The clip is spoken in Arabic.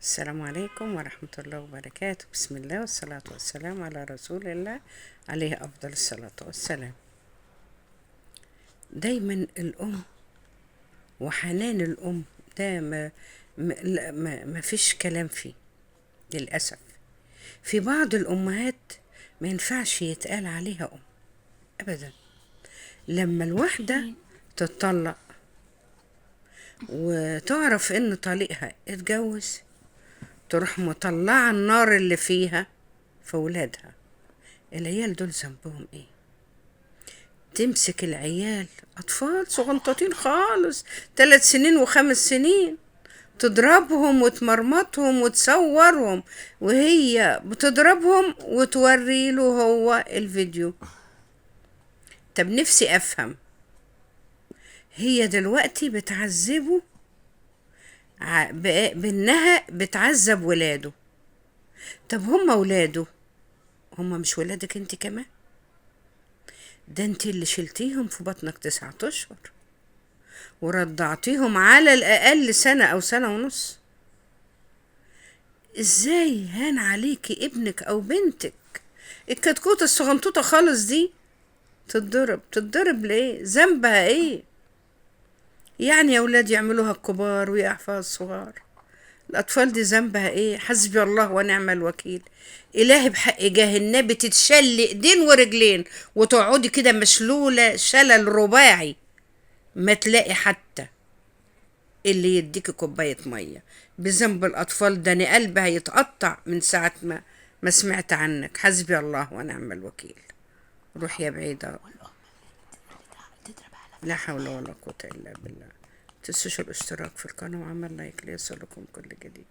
السلام عليكم ورحمة الله وبركاته. بسم الله والصلاة والسلام على رسول الله عليه أفضل الصلاة والسلام. دايما الأم وحنان الأم ده ما فيش كلام فيه للأسف. في بعض الأمهات ما ينفعش يتقال عليها أم أبدا. لما الواحدة تتطلق وتعرف إن طليقها اتجوز، تروح مطلعة النار اللي فيها في ولادها. العيال دول ذنبهم ايه؟ تمسك العيال أطفال صغنطاطين خالص 3 سنين و5 سنين، تضربهم وتمرمطهم وتصورهم وهي بتضربهم وتوري له هو الفيديو. طب نفسي أفهم، هي دلوقتي بتعذبه بأنها بتعذب ولاده. طب هم ولاده، هم مش ولادك انت كمان؟ ده انت اللي شلتيهم في بطنك 9 اشهر ورضعتيهم على الاقل سنة او سنة ونص. ازاي هان عليكي ابنك او بنتك الكتكوتة الصغنطوطة خالص دي تتضرب ليه؟ ذنبها ايه؟ يعني يا ولاد يعملوها الكبار ويعفوها الصغار؟ الأطفال دي ذنبها إيه؟ حسبي الله ونعم الوكيل. إلهي بحق جاه النبي تتشل إيدين ورجلين وتقعدي كده مشلولة شلل رباعي، ما تلاقي حتى اللي يديكي كوباية مية بذنب الأطفال ده. أنا قلبي هيتقطع من ساعة ما سمعت عنك. حسبي الله ونعم الوكيل. روح يا بعيدة. لا حول ولا قوة إلا بالله. تنسوش الاشتراك في القناة وعمل لايك ليصلكم كل جديد.